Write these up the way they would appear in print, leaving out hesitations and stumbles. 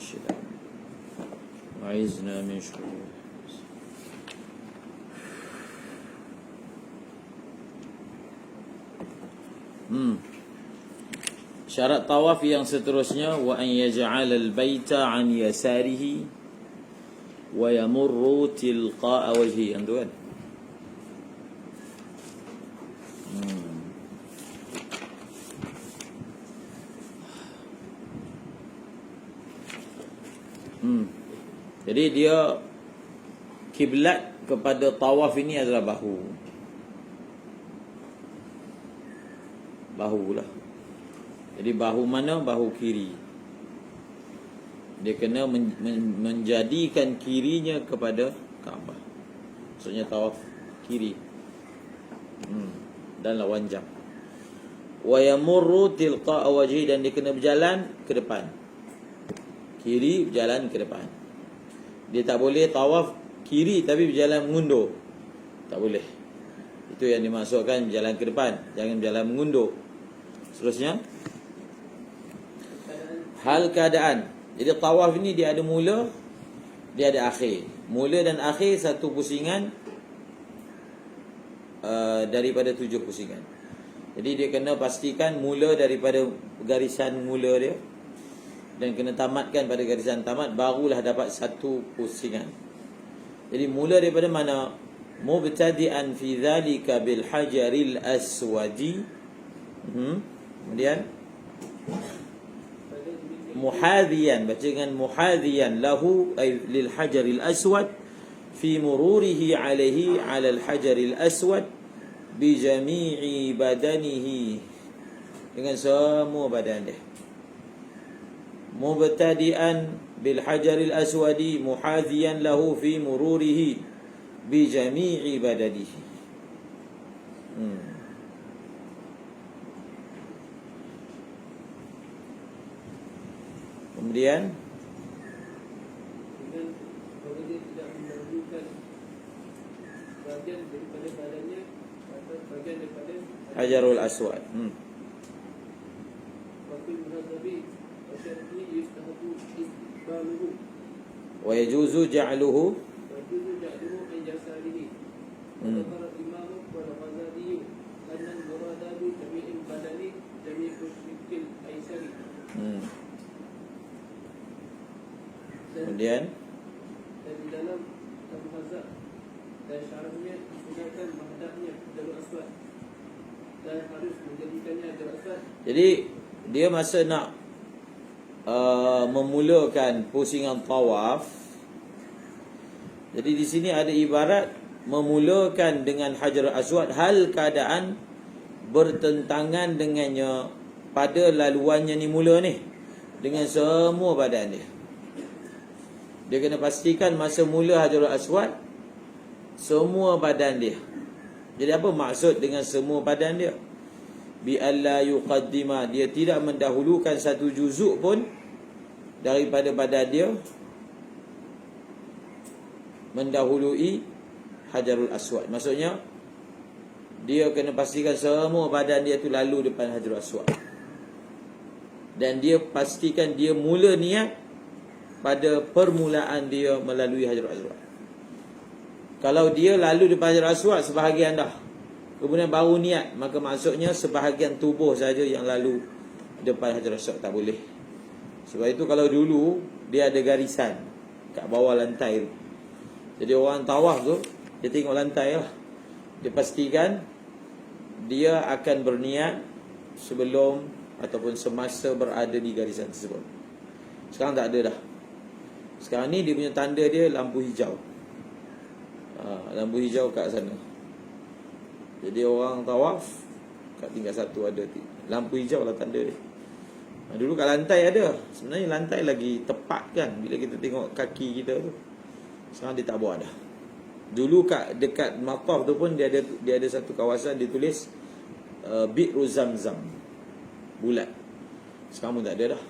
الشيطان وعزنا من شرور. Syarat tawaf yang seterusnya, wa an yaj'al al-baita an yasarihi wa yamurru tilqa'a wajhi. Yang tu kan. Jadi dia kiblat kepada tawaf ini adalah bahu. Bahu lah. Jadi bahu mana? Bahu kiri. Dia kena menjadikan kirinya kepada Kaabah. Maksudnya tawaf kiri. Dan lawan jam. Wa yamurru tilqa'a wajhi, dan dia kena berjalan ke depan. Kiri berjalan ke depan. Dia tak boleh tawaf kiri tapi berjalan mengundur. Tak boleh. Itu yang dimaksudkan berjalan ke depan, jangan berjalan mengundur. Seterusnya, hal keadaan. Jadi tawaf ini dia ada mula, dia ada akhir. Mula dan akhir satu pusingan daripada 7 pusingan. Jadi dia kena pastikan mula daripada garisan mula dia, dan kena tamatkan pada garisan tamat, barulah dapat satu pusingan. Jadi mula daripada mana? Mubtadi'an fi dhalika bil hajaril aswadi. Kemudian muhadhiyan, baca dengan muhadhiyan lahu ay lil hajaril aswad fi mururihi alaihi ala al hajaril aswad bi jami'i badanihi, dengan semua badan dia. Mubtadi'an bil hajaril aswadi muhadhiyan lahu fi mururihi bi jami'i badanihi. Kemudian kalau dia tidak mendahulukan bagian daripada badannya atau bagian daripada Hajarul Aswad. Wakil muhadzabi wasyarhi yustahabu istiqbaluhu Wa yajuzu ja'luhu an yasarihi. Qala Imam wal Ghazali anna al-murada bi jami'il badani jami'u shikil aisari. Kemudian dan di dalam Al-Hazak dan syarahnya disunahkan menghadapnya Hajarul Aswad dan harus menjadikannya Hajarul Aswad. jadi dia masa nak memulakan pusingan tawaf, jadi di sini ada ibarat memulakan dengan Hajarul Aswad hal keadaan bertentangan dengannya pada laluannya ni mula ni dengan semua badan dia. Dia kena pastikan masa mula Hajarul Aswad semua badan dia. Jadi apa maksud dengan semua badan dia? Bi alla yuqaddima, dia tidak mendahulukan satu juzuk pun daripada badan dia mendahului Hajarul Aswad. Maksudnya dia kena pastikan semua badan dia tu lalu depan Hajarul Aswad. Dan dia pastikan dia mula niat pada permulaan dia melalui Hajarul Aswad. Kalau dia lalu depan Hajarul Aswad sebahagian dah, kemudian baru niat, maka maksudnya sebahagian tubuh saja yang lalu depan Hajarul Aswad, tak boleh. Sebab itu kalau dulu dia ada garisan kat bawah lantai tu. Jadi orang tawaf tu dia tengok lantai lah. Dia pastikan dia akan berniat sebelum ataupun semasa berada di garisan tersebut. Sekarang tak ada dah. Sekarang ni dia punya tanda dia lampu hijau. Lampu hijau kat sana. Jadi orang tawaf kat tingkat satu ada lampu hijau lah tanda dia. Dulu kat lantai ada. Sebenarnya lantai lagi tepat kan bila kita tengok kaki kita tu. Sekarang dia tak buat dah. Dulu kat dekat Maqaf tu pun dia ada satu kawasan ditulis Bi'ru Zamzam, bulat. Sekarang pun tak ada dah.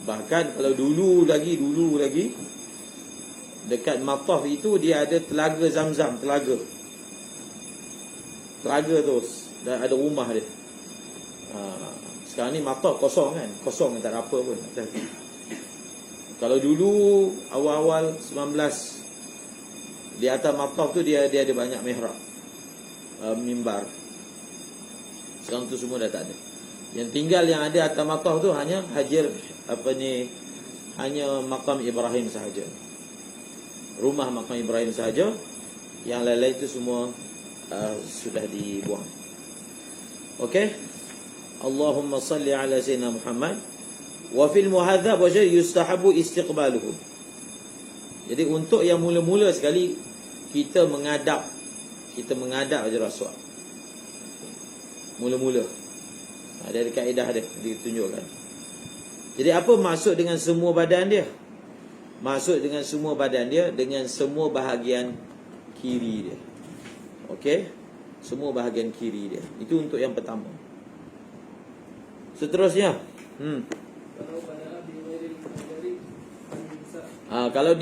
Bahkan kalau dulu lagi dekat Maqaf itu dia ada telaga Zamzam, telaga tu dan ada rumah dia. Sekarang ni matah kosong kan. Kosong tak ada apa pun. Kalau dulu awal-awal 19 di atas matah tu dia ada banyak mihrab, mimbar. Sekarang tu semua dah tak ada. Yang tinggal yang ada atas matah tu hanya hanya makam Ibrahim sahaja. Rumah makam Ibrahim sahaja. Yang lain-lain tu semua sudah dibuang. Okey. Allahumma salli ala sayyidina Muhammad. Wa fil muhadzab wa yustahabu istiqbaluhu. Jadi untuk yang mula-mula sekali kita menghadap Hajar Aswad. Mula-mula. Ada kaedah dia ditunjukkan. Jadi apa maksud dengan semua badan dia? Maksud dengan semua badan dia dengan semua bahagian kiri dia. Okey? Semua bahagian kiri dia. Itu untuk yang pertama. Seterusnya, kalau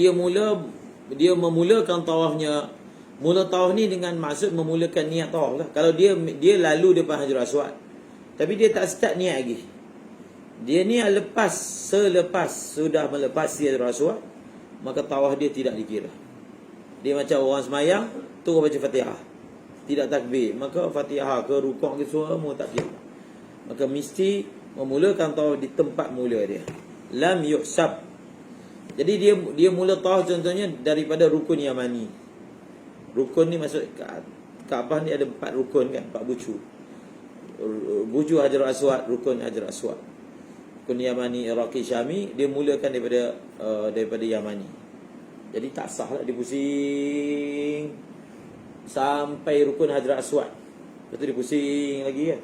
dia memulakan tawafnya, mula tawaf ni dengan maksud memulakan niat tawaf lah. Kalau dia lalu depan Hajar Aswad, tapi dia tak start niat lagi. Dia niat selepas sudah melepasi Hajar Aswad, maka tawaf dia tidak dikira. Dia macam orang semayang terus baca Fatihah, tidak takbir, maka Fatihah ke rukuk ke semua tak kira. Maka mesti memulakan tawaf di tempat mula dia. Lam yuhsab. Jadi dia mula tawaf contohnya daripada rukun Yamani. Rukun ni maksud Kaabah ni ada 4 rukun kan, 4 bucu. Bucu Hajar Aswad, rukun Hajar Aswad. Rukun Yamani, Iraqi, Syami, dia mulakan daripada Yamani. Jadi tak sah lah dia pusing sampai rukun Hajar Aswad. Lepas tu dia pusing lagi kan.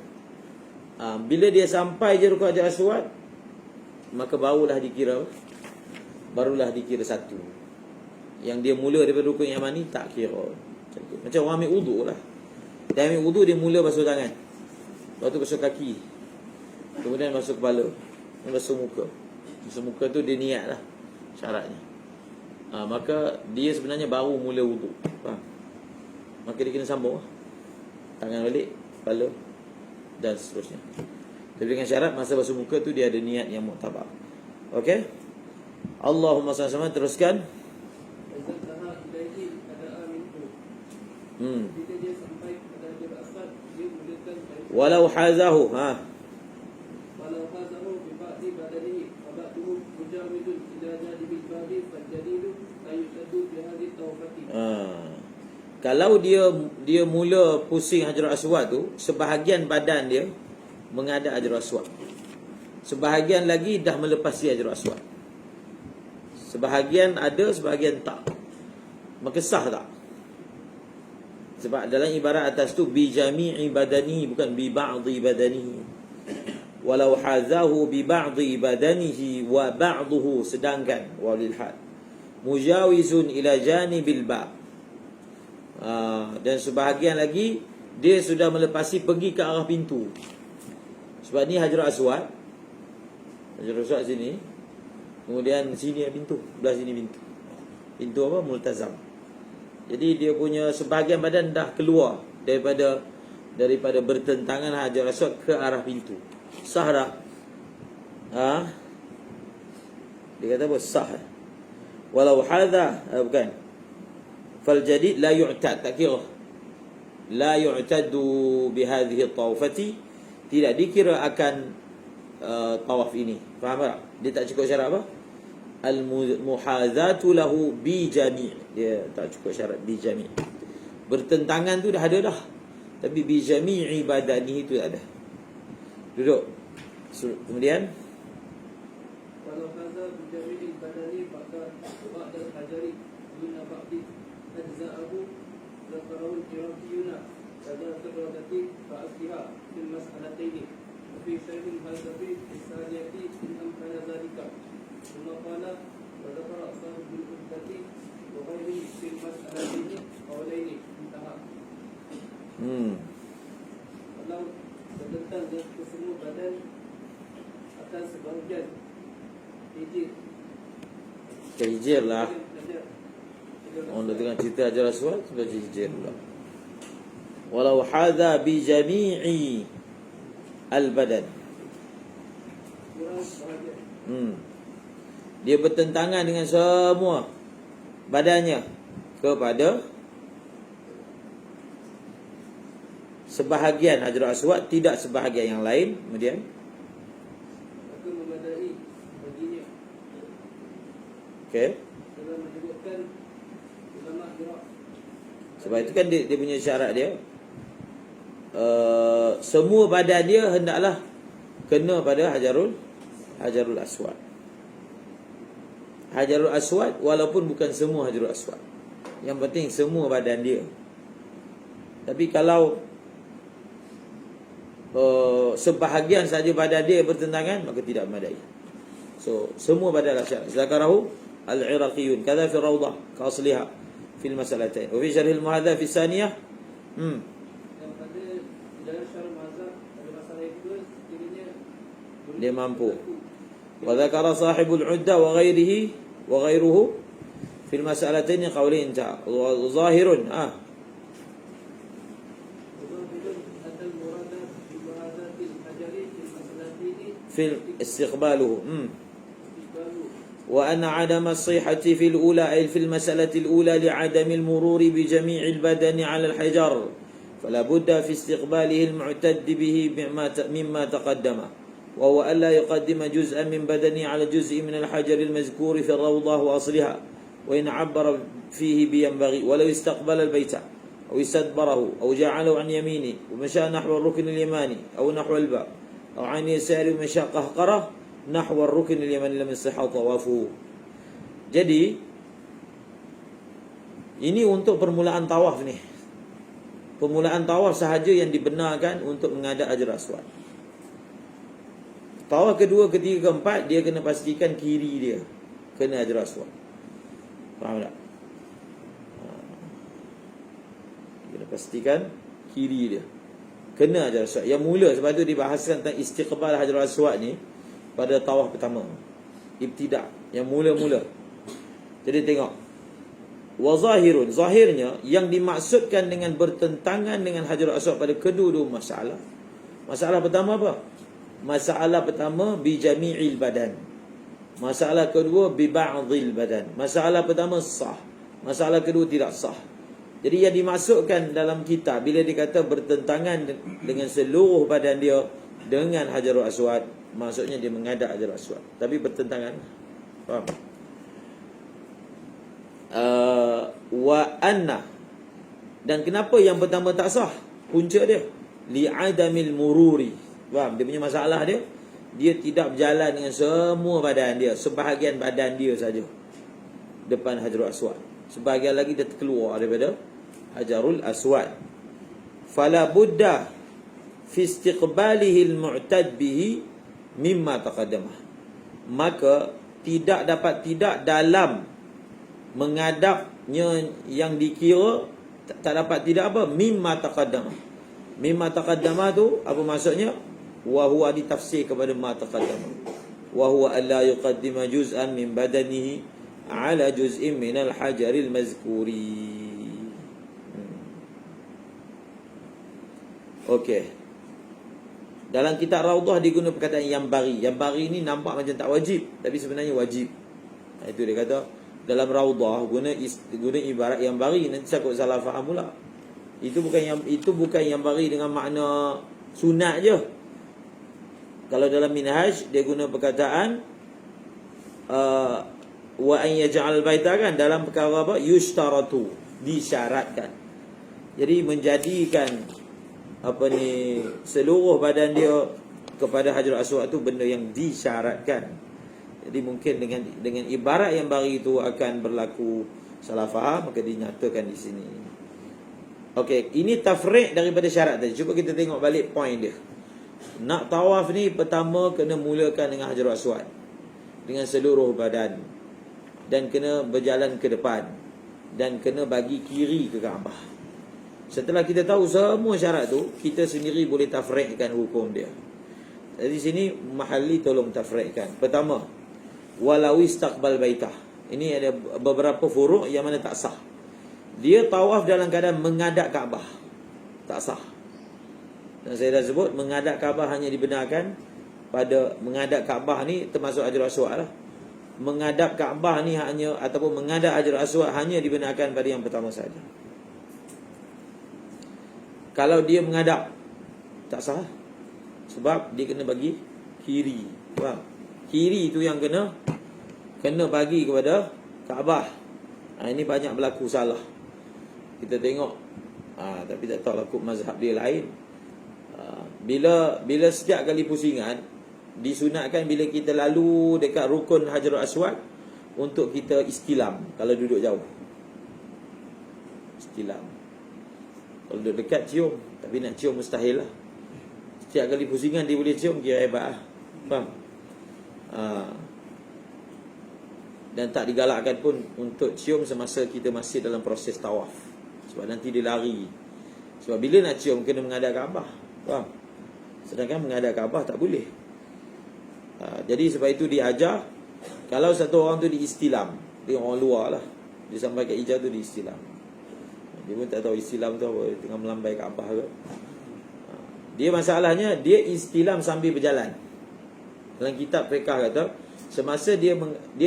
Bila dia sampai je rukun Hajar Aswad, maka barulah dikira satu. Yang dia mula daripada rukun Yamani tak kira. Macam orang ambil wuduk lah. Dia ambil wuduk, dia mula basuh tangan, lepas tu basuh kaki, kemudian basuh kepala, dan basuh muka. Basuh muka tu dia niat lah syaratnya. Maka dia sebenarnya baru mula wuduk. Faham? Maka dia kena sambung lah. Tangan balik, kepala dan seterusnya. Tapi dengan syarat masa basuh muka tu dia ada niat yang muktabar. Okey? Allahumma salli alaihi, teruskan. Bila dia sampai pada Hajar Aswad, dia mulakan Walau hazahu, walau hazahu bi ba'di badanihi wa ba'duhu mujawidun ila janibil ba'di fajadidu ayushadu bi hadhihi tawfati. Kalau dia mula pusing Hajar Aswad tu, sebahagian badan dia menghadap Hajar Aswad, sebahagian lagi dah melepasi Hajar Aswad. Sebahagian ada, sebahagian tak. Maka sah tak? Sebab dalam ibarat atas tu bi jami'i badani, bukan bi ba'dhi badanihi. Walau hazahu bi ba'dhi badanihi wa ba'dhuhu, sedangkan walil had mujawizun ila janibil ba'. Dan sebahagian lagi dia sudah melepasi pergi ke arah pintu. Sebab ni Hajar Aswad. Hajar Aswad sini, kemudian sini ada pintu, belah sini pintu. Pintu apa? Multazam. Jadi dia punya sebahagian badan dah keluar daripada bertentangan Hajar Aswad ke arah pintu. Sah tak? Dia kata apa? Sah. Walau hadha, bukan. Fal jadid la yu'tad, tak kira. La yu'tadu bihadhihi tawfati, tidak dikira akan tawaf ini. Faham tak? Dia tak cukup syarat apa? Al-muhazatu lahu bi jami'. Dia tak cukup syarat bi jami'. Bertentangan tu dah ada dah, tapi bi jami'i badanihi tu tak ada. Duduk. Kemudian Walau haza bi jami'il badani ba'da hajari duna ba'di ajza'ahu zakarahul iraqiyuna kada tadradati fa'asliha fil mas'alataini fi syarhil hazafi isaniyati in amkana zalika. ثم قال وذكر أصحاب الأدة وغيره في المسألتين قولين انتهى. Kalau berdentang dengan kesemua badan akan sebahagian hijir lah. Orang dah tengah cerita Hajar Aswad, sudah hijir pula. Walau hadha bi jami'i al-badan, kurang bahagian. Dia bertentangan dengan semua badannya kepada sebahagian Hajarul Aswad, tidak sebahagian yang lain. Kemudian Maka memadai baginya. okey, Dalam menyebutkan ulama Iraq. sebab itu kan dia punya syarat dia, semua badan dia hendaklah kena pada Hajarul Aswad. Hajarul Aswad walaupun bukan semua Hajarul Aswad, yang penting semua badan dia. Tapi kalau sebahagian saja badan dia bertentangan, maka tidak memadai. So semua badan lah syarat. Zakarahu al-Iraqiyun kadza fi rawdah ka asliha fi al-mas'alatain wa fi syarh al-muhadha fi thaniyah. Yang pada dalam syarah mazhab pada masalah itu sekiranya Dia mampu. Wa dzakara sahibul udda wa ghairuhu fi al-mas'alatain qawlin ta zahirun في استقباله وأن عدم الصيحة في الأولى أي في المسألة الأولى لعدم المرور بجميع البدن على الحجر، فلا بد في استقباله المعتد به مما تقدم، وهو ألا يقدم جزءا من بدنه على جزء من الحجر المذكور في الروضة وأصلها، وإن عبر فيه بينبغي، ولو استقبل البيت أو استدبره أو جعله عن يمينه ومشى نحو الركن اليماني أو نحو الباب أو عن يساره ومشى قهقره نحو الركن اليماني لم يصح طوافه. Jadi ini untuk permulaan tawaf ni. Permulaan tawaf sahaja yang dibenarkan untuk menghadap Hajarul Aswad. Tawaf kedua, ketiga, keempat, dia kena pastikan kiri dia kena Hajarul Aswad. Faham tak? Kena pastikan kiri dia kena Hajarul Aswad. Yang mula, sebab tu dibahaskan tentang istiqbal Hajarul Aswad ni pada tawaf pertama, ibtidak, yang mula-mula. Jadi tengok, wa zahirun, zahirnya yang dimaksudkan dengan bertentangan dengan Hajarul Aswad pada kedua-dua masalah. Masalah pertama apa? Masalah pertama bi jami'il badan. Masalah kedua bi ba'dil badan. Masalah pertama sah, masalah kedua tidak sah. Jadi yang dimasukkan dalam kitab bila dikata bertentangan dengan seluruh badan dia dengan Hajarul Aswad, maksudnya dia menghadap Hajarul Aswad, tapi bertentangan. Faham? Wa anna, dan kenapa yang pertama tak sah? Punca dia li'adamil mururi. Faham? Dia punya masalah dia, dia tidak berjalan dengan semua badan dia, sebahagian badan dia saja depan Hajarul Aswad, sebahagian lagi dia terkeluar daripada Hajarul Aswad. Fala budda fi istiqbalihi al-mu'tad bihi mimma taqaddama, maka tidak dalam menghadapnya yang dikira, tak dapat tidak apa, mimma taqaddama. Mimma taqaddama tu apa maksudnya? Wa huwa ditafsir kepada ma taqaddama, wa huwa alla yuqaddima juz'an min badanihi ala juz'in min al-hajaril mazkuri. Okey. Dalam kitab Raudhah digunakan perkataan yang bari. Yang bari ni nampak macam tak wajib, tapi sebenarnya wajib. Itu dia kata dalam Raudhah guna ibarat yang bari. Nanti saya salah faham pula. Itu bukan yang bari dengan makna sunat je. Kalau dalam Minhaj dia guna perkataan wa an yaj'al baita, kan, dalam perkara apa? Yushtaratu, disyaratkan. Jadi menjadikan seluruh badan dia kepada Hajarul Aswad tu benda yang disyaratkan. Jadi mungkin dengan ibarat yang bari itu akan berlaku salah faham, maka dinyatakan di sini. Okey, ini tafriq daripada syarat tadi. Cuba kita tengok balik point dia. Nak tawaf ni pertama kena mulakan dengan Hajarul Aswad dengan seluruh badan, dan kena berjalan ke depan, dan kena bagi kiri ke Kaabah. Setelah kita tahu semua syarat tu, kita sendiri boleh tafriqkan hukum dia. Jadi sini mahalli tolong tafriqkan. Pertama, walau istaqbal baitah. Ini ada beberapa furuk yang mana tak sah. Dia tawaf dalam keadaan menghadap Kaabah, tak sah. Dan saya dah sebut menghadap Kaabah hanya dibenarkan pada menghadap Kaabah ni termasuk Hajarul Aswad lah. Menghadap Kaabah ni hanya, ataupun menghadap Hajarul Aswad hanya dibenarkan pada yang pertama saja. Kalau dia menghadap, tak sah. Sebab dia kena bagi kiri. Faham? Kiri tu yang kena bagi kepada Kaabah. Ini banyak berlaku salah. Kita tengok, tapi tak tahu lah kut mazhab dia lain. Bila setiap kali pusingan, disunatkan bila kita lalu dekat rukun Hajarul Aswad untuk kita istilam kalau duduk jauh. Istilam. Kalau duduk dekat cium, tapi nak cium mustahil lah. Setiap kali pusingan dia boleh cium, kira hebat lah. Faham? Dan tak digalakkan pun untuk cium semasa kita masih dalam proses tawaf. Sebab nanti dia lari. Sebab bila nak cium kena menghadap Kaabah. Faham? Sedangkan menghadap Kaabah tak boleh. Jadi sebab itu diajar, kalau satu orang tu diistilam, dia orang luar lah, dia sampai kat hijab tu diistilam. Dia pun tak tahu istilam tu apa, tengah melambai Kaabah ke. Dia masalahnya, dia istilam sambil berjalan. Dalam kitab fiqh kata, semasa dia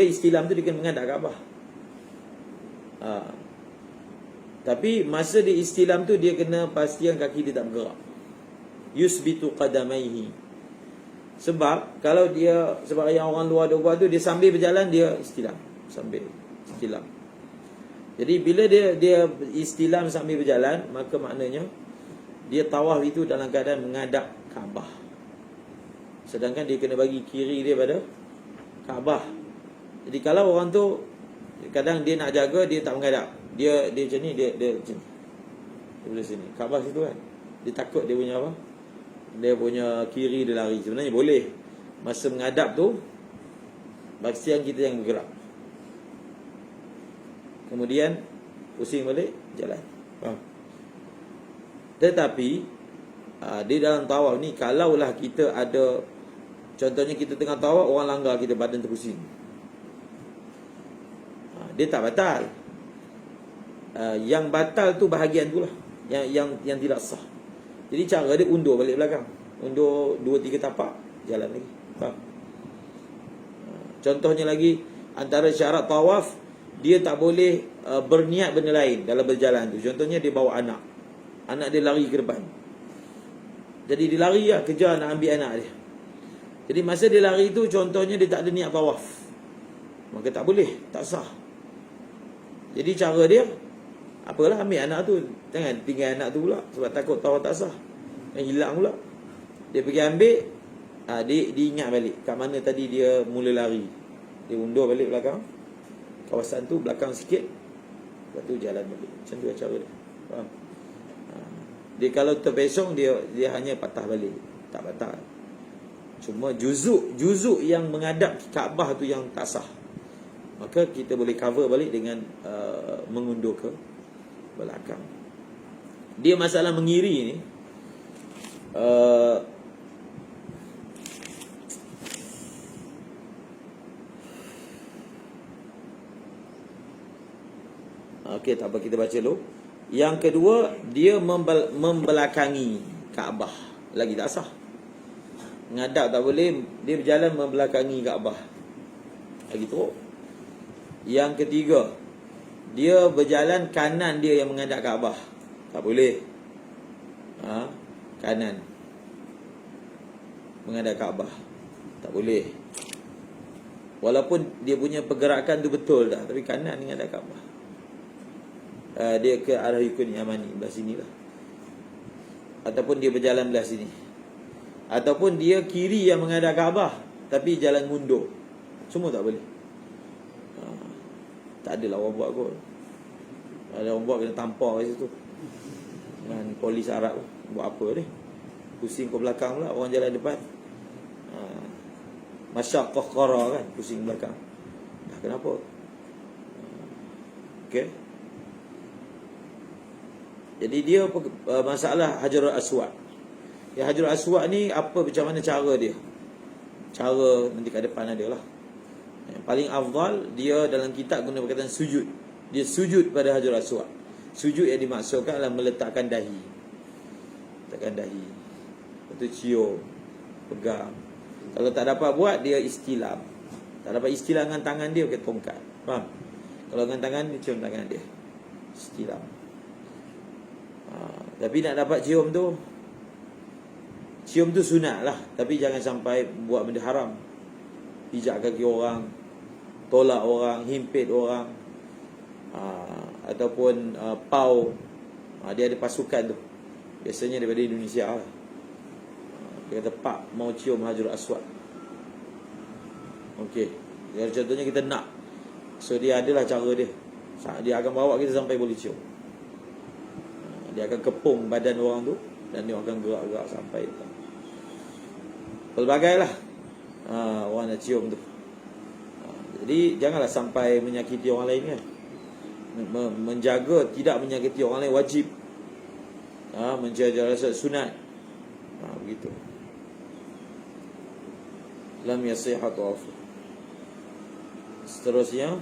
istilam tu dia kena menghadap Kaabah. Tapi masa dia istilam tu dia kena pastikan kaki dia tak bergerak. Yusbitu qadamaihi. Sebab kalau dia, sebab yang orang luar dia buat tu, dia sambil berjalan dia istilam, sambil istilam. Jadi bila dia istilam sambil berjalan, maka maknanya dia tawaf itu dalam keadaan menghadap Kaabah. Sedangkan dia kena bagi kiri dia pada Kaabah. Jadi kalau orang tu kadang dia nak jaga, dia tak menghadap. Dia macam ni, dia macam ni. Dia boleh sini. Kaabah situ kan. Dia takut dia punya apa? Dia punya kiri dia lari. Sebenarnya boleh. Masa menghadap tu, baksian kita yang bergerak. Kemudian pusing balik, jalan. Faham? Tetapi di dalam tawaf ni, kalaulah kita ada, contohnya kita tengah tawaf, orang langgar kita, badan terpusing, dia tak batal. Yang batal tu bahagian tu lah, yang tidak sah. Jadi cara dia undur balik belakang, undur 2-3 tapak, jalan lagi. Faham? Contohnya lagi, antara syarat tawaf, dia tak boleh berniat benda lain dalam berjalan tu. Contohnya dia bawa anak dia lari ke depan, jadi dia lari lah, kejar nak ambil anak dia. Jadi masa dia lari tu, contohnya dia tak ada niat tawaf, maka tak boleh, tak sah. Jadi cara dia, apalah, ambil anak tu, jangan tinggal anak tu pula, sebab takut tawaf tak sah, yang hilang pula. Dia pergi ambil, dia ingat balik kat mana tadi dia mula lari. Dia undur balik belakang, kawasan tu belakang sikit, lepas tu jalan balik. Macam tu cara dia. Faham? Dia kalau terpesong, dia hanya patah balik, tak batal. Cuma juzuk yang menghadap Kaabah tu yang tak sah, maka kita boleh cover balik dengan mengundur ke belakang. Dia masalah mengiri ni, okey, tak apa, kita baca dulu. Yang kedua, dia membelakangi Kaabah, lagi tak sah. Ngadap tak boleh, dia berjalan membelakangi Kaabah, lagi teruk. Yang ketiga, dia berjalan kanan dia yang menghadap Kaabah, tak boleh. Kanan menghadap Kaabah, tak boleh. Walaupun dia punya pergerakan tu betul dah, tapi kanan menghadap Kaabah. Dia ke arah Rukun Yamani, belah sini lah. Ataupun dia berjalan belah sini. Ataupun dia kiri yang menghadap Kaabah, tapi jalan mundur. Semua tak boleh. Tak adalah orang buat kot. Ada orang buat kena tampar kat situ dengan polis Arab. Buat apa ni? Pusing ke belakang pula, orang jalan depan. Masyaqqah qara kan, pusing belakang. Dah kenapa? Okey. Jadi dia masalah Hajarul Aswad. Ya, Hajarul Aswad ni apa, macam mana cara dia? Cara nanti kat depan ada lah. Yang paling afdal, dia dalam kitab guna perkataan sujud. Dia sujud pada Hajarul Aswad. Sujud yang dimaksudkan adalah meletakkan dahi. Letakkan dahi. Lepas tu cium, pegang. Kalau tak dapat buat, dia istilam. Tak dapat istilam dengan tangan dia, pakai tongkat. Faham? Kalau dengan tangan, dia cium tangan dia. Istilam. Tapi nak dapat cium tu sunat lah. Tapi jangan sampai buat benda haram. Pijak kaki orang, tolak orang, himpit orang, ataupun pau. Dia ada pasukan tu, biasanya daripada Indonesia lah. Dia kata, "Pak, mau cium Hajarul Aswad." Okey, contohnya kita nak, so dia adalah cara dia. Dia akan bawa kita sampai boleh cium. Dia akan kepung badan orang tu, dan dia akan gerak-gerak sampai tu. Pelbagai lah orang nak cium tu. Jadi janganlah sampai menyakiti orang lain kan. Menjaga tidak menyakiti orang lain wajib. Menjaga rasa sunat. Begitu. Lam yasihha tawaf. Seterusnya,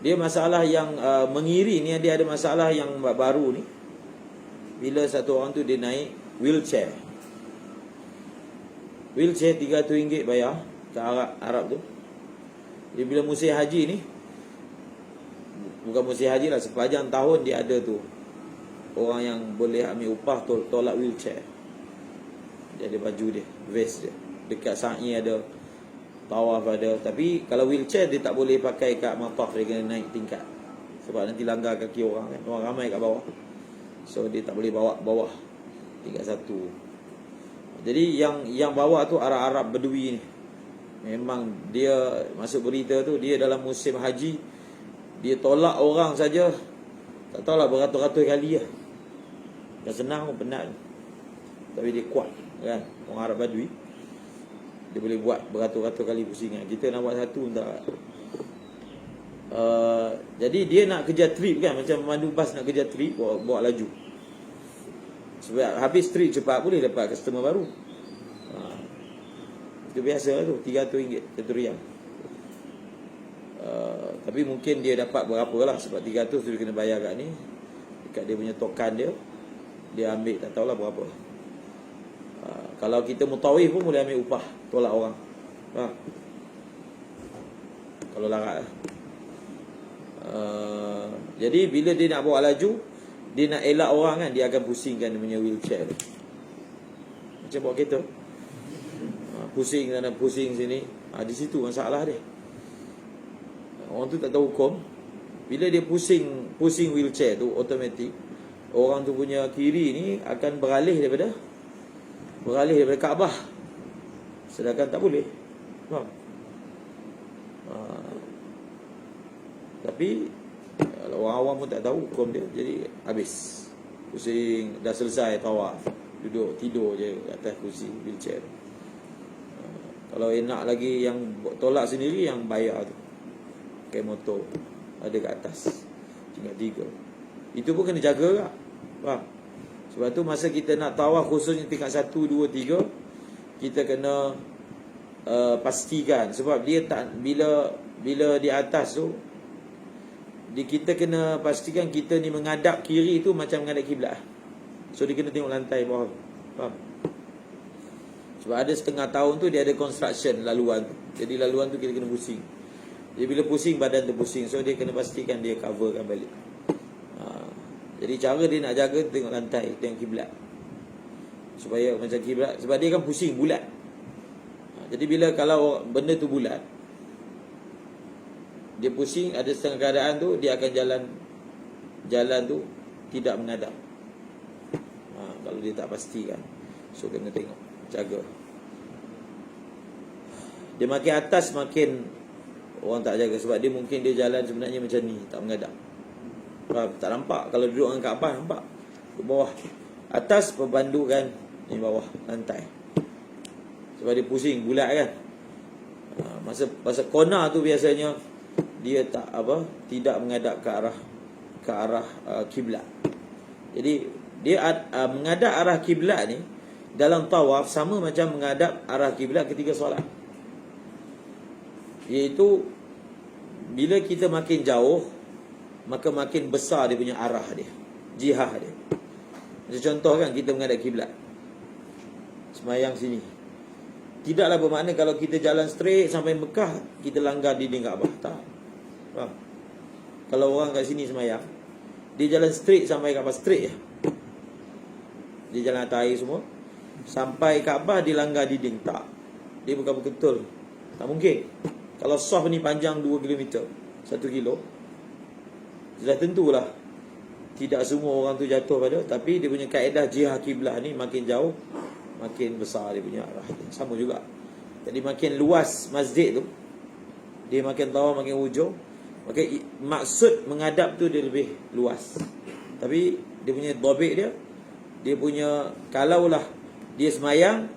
dia masalah yang mengiri ni, dia ada masalah yang baru ni. Bila satu orang tu dia naik wheelchair. Wheelchair RM300 bayar ke Arab tu. Dia bila musim haji ni, bukan musim haji lah, sepanjang tahun dia ada tu orang yang boleh ambil upah tolak wheelchair. Dia ada baju dia, vest dia. Dekat sa'i ada, tawaf ada. Tapi kalau wheelchair dia tak boleh pakai kat mataf, dia kena naik tingkat. Sebab nanti langgar kaki orang kan. Orang ramai kat bawah, so dia tak boleh bawa bawah tingkat satu. Jadi yang bawa tu Arab Bedui ni. Memang dia masuk berita tu, dia dalam musim haji, dia tolak orang saja, tak tahulah beratus-ratus kali lah. Dah senang pun penat. Tapi dia kuat kan. Orang Arab Badui, dia boleh buat beratus-ratus kali pusingan. Kita nak buat satu pun tak. Jadi dia nak kejar trip kan, macam pemandu bas nak kejar trip, bawa laju. Sebab habis trip cepat boleh dapat customer baru. Itu biasa tu, RM300 satu riang. Tapi mungkin dia dapat berapa lah, sebab 300 tu dia kena bayar kat ni, dekat dia punya tokan dia. Dia ambil tak tahulah berapa. Kalau kita mutawif pun boleh ambil upah tolak orang. Kalau larat lah. Jadi bila dia nak bawa laju, dia nak elak orang kan, dia akan pusingkan dia punya wheelchair tu. Macam bawa kereta, pusing sana, pusing sini. Di situ masalah dia. Orang tu tak tahu hukum. Bila dia pusing wheelchair tu, automatik orang tu punya kiri ni akan beralih daripada Kaabah. Sedangkan tak boleh. Faham? Tapi orang awam pun tak tahu hukum dia. Jadi habis. Pusing, dah selesai tawaf, duduk tidur je atas kursi wheelchair. Kalau enak lagi yang tolak sendiri, yang bayar tu pakai motor, ada kat atas tingkat 3. Itu pun kena jaga tak? Faham? Sebab tu masa kita nak tawaf, khususnya tingkat 1, 2, 3, kita kena pastikan. Sebab dia tak, bila di atas tu, kita kena pastikan kita ni menghadap kiri tu macam menghadap kiblat. So dia kena tengok lantai bawah. Faham? Sebab ada setengah tahun tu dia ada construction laluan tu. Jadi laluan tu kita kena pusing. Jadi bila pusing, badan tu pusing. So dia kena pastikan dia coverkan balik. Jadi cara dia nak jaga, tengok lantai, tengok kiblat, supaya macam kiblat. Sebab dia kan pusing bulat. Jadi bila kalau benda tu bulat, dia pusing, ada setengah keadaan tu dia akan jalan tu tidak menghadap. Kalau dia tak pastikan, so kena tengok, jaga. Dia makin atas makin orang tak jaga. Sebab dia mungkin dia jalan sebenarnya macam ni, tak menghadap. Tak nampak. Kalau duduk dengan Kaabah nampak. Duduk bawah. Atas berbandu kan, ni bawah lantai. Sebab dia pusing bulat kan. Masa corner tu biasanya dia tidak menghadap ke arah kiblat. Jadi dia menghadap arah kiblat ni dalam tawaf sama macam menghadap arah kiblat ketika solat. Iaitu bila kita makin jauh, maka makin besar dia punya arah dia, jihah dia. Macam contoh kan, kita menghadap kiblat, semayang sini, Tidaklah bermakna kalau kita jalan straight sampai Mekah, kita langgar dinding Kaabah. Tak. Faham? Kalau orang kat sini semayang, dia jalan straight sampai Kaabah, straight je. Dia jalan atas air semua, sampai Kaabah dia langgar dinding. Tak. Dia bukan betul. Tak mungkin. Kalau saf ni panjang 2 km, 1 kilo, sudah tentulah tidak semua orang tu jatuh pada, tapi dia punya kaedah jihah kiblah ni makin jauh makin besar dia punya arah. Sama juga. Jadi makin luas masjid tu, dia makin tahu makin hujung, maka maksud menghadap tu dia lebih luas. Tapi dia punya dhabit dia punya, kalaulah dia semayang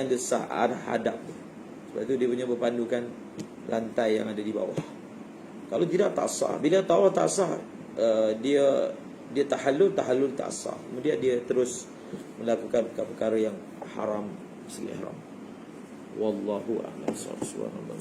dia sah arah hadap tu. Sebab tu dia punya berpandukan lantai yang ada di bawah. Kalau tidak, tak sah. Bila tahu tak sah, dia tahallul tak sah. Kemudian dia terus melakukan perkara-perkara yang haram, segi haram. Wallahu a'lam. Subhanallah.